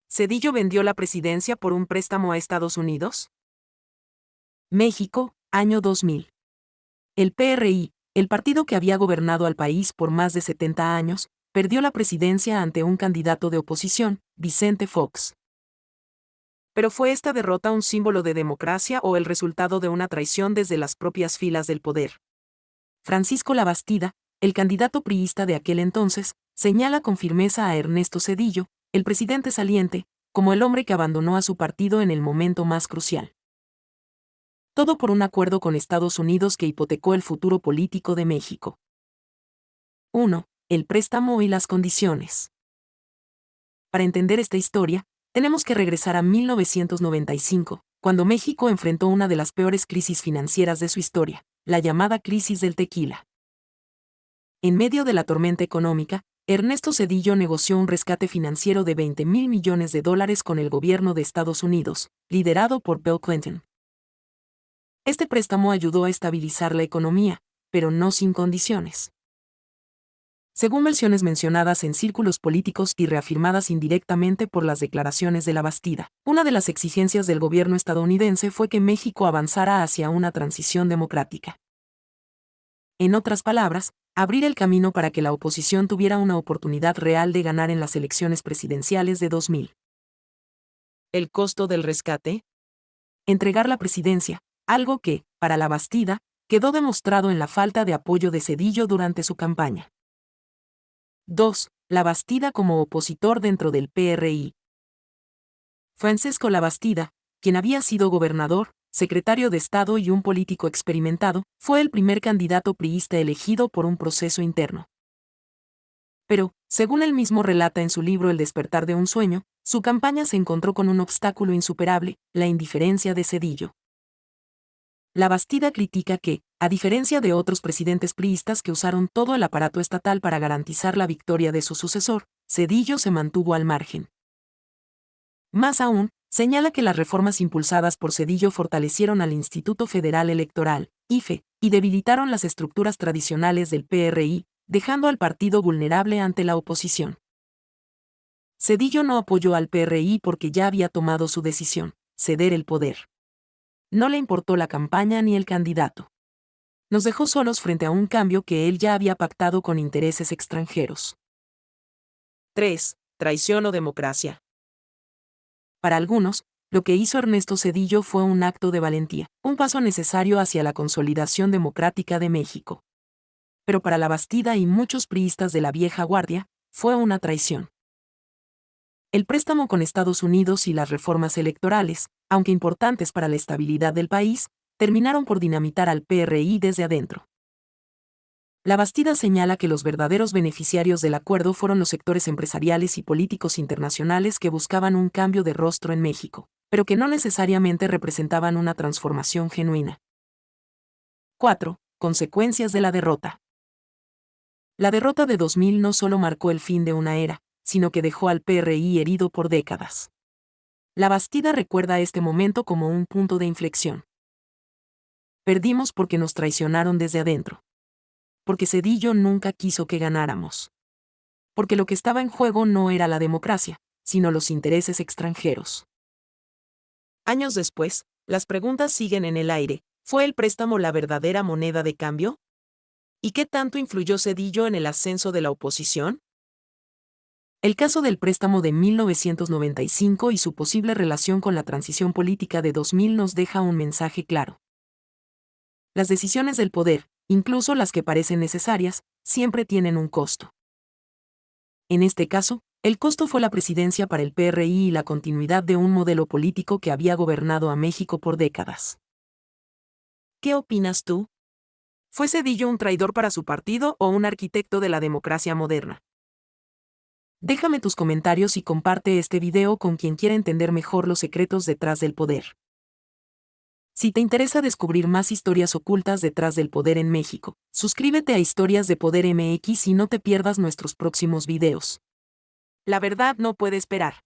¿Cedillo vendió la presidencia por un préstamo a Estados Unidos? México, año 2000. El PRI, el partido que había gobernado al país por más de 70 años, perdió la presidencia ante un candidato de oposición, Vicente Fox. ¿Pero fue esta derrota un símbolo de democracia o el resultado de una traición desde las propias filas del poder? Francisco Labastida, el candidato priista de aquel entonces, señala con firmeza a Ernesto Zedillo, el presidente saliente, como el hombre que abandonó a su partido en el momento más crucial. Todo por un acuerdo con Estados Unidos que hipotecó el futuro político de México. 1. El préstamo y las condiciones. Para entender esta historia, tenemos que regresar a 1995, cuando México enfrentó una de las peores crisis financieras de su historia, la llamada crisis del tequila. En medio de la tormenta económica, Ernesto Zedillo negoció un rescate financiero de $20,000 millones con el gobierno de Estados Unidos, liderado por Bill Clinton. Este préstamo ayudó a estabilizar la economía, pero no sin condiciones. Según versiones mencionadas en círculos políticos y reafirmadas indirectamente por las declaraciones de Labastida, una de las exigencias del gobierno estadounidense fue que México avanzara hacia una transición democrática. En otras palabras, abrir el camino para que la oposición tuviera una oportunidad real de ganar en las elecciones presidenciales de 2000. ¿El costo del rescate? Entregar la presidencia, algo que, para Labastida, quedó demostrado en la falta de apoyo de Zedillo durante su campaña. 2. Labastida como opositor dentro del PRI. Francesco Labastida, quien había sido gobernador, secretario de Estado y un político experimentado, fue el primer candidato priista elegido por un proceso interno. Pero, según él mismo relata en su libro El despertar de un sueño, su campaña se encontró con un obstáculo insuperable, la indiferencia de Zedillo. Labastida critica que, a diferencia de otros presidentes priistas que usaron todo el aparato estatal para garantizar la victoria de su sucesor, Zedillo se mantuvo al margen. Más aún, señala que las reformas impulsadas por Zedillo fortalecieron al Instituto Federal Electoral, IFE, y debilitaron las estructuras tradicionales del PRI, dejando al partido vulnerable ante la oposición. Zedillo no apoyó al PRI porque ya había tomado su decisión, ceder el poder. No le importó la campaña ni el candidato. Nos dejó solos frente a un cambio que él ya había pactado con intereses extranjeros. 3. ¿Traición o democracia? Para algunos, lo que hizo Ernesto Zedillo fue un acto de valentía, un paso necesario hacia la consolidación democrática de México. Pero para Labastida y muchos priistas de la vieja guardia, fue una traición. El préstamo con Estados Unidos y las reformas electorales, aunque importantes para la estabilidad del país, terminaron por dinamitar al PRI desde adentro. Labastida señala que los verdaderos beneficiarios del acuerdo fueron los sectores empresariales y políticos internacionales que buscaban un cambio de rostro en México, pero que no necesariamente representaban una transformación genuina. 4. Consecuencias de la derrota. La derrota de 2000 no solo marcó el fin de una era, sino que dejó al PRI herido por décadas. Labastida recuerda este momento como un punto de inflexión. Perdimos porque nos traicionaron desde adentro. Porque Zedillo nunca quiso que ganáramos. Porque lo que estaba en juego no era la democracia, sino los intereses extranjeros. Años después, las preguntas siguen en el aire. ¿Fue el préstamo la verdadera moneda de cambio? ¿Y qué tanto influyó Zedillo en el ascenso de la oposición? El caso del préstamo de 1995 y su posible relación con la transición política de 2000 nos deja un mensaje claro. Las decisiones del poder, incluso las que parecen necesarias, siempre tienen un costo. En este caso, el costo fue la presidencia para el PRI y la continuidad de un modelo político que había gobernado a México por décadas. ¿Qué opinas tú? ¿Fue Zedillo un traidor para su partido o un arquitecto de la democracia moderna? Déjame tus comentarios y comparte este video con quien quiera entender mejor los secretos detrás del poder. Si te interesa descubrir más historias ocultas detrás del poder en México, suscríbete a Historias de Poder MX y no te pierdas nuestros próximos videos. La verdad no puede esperar.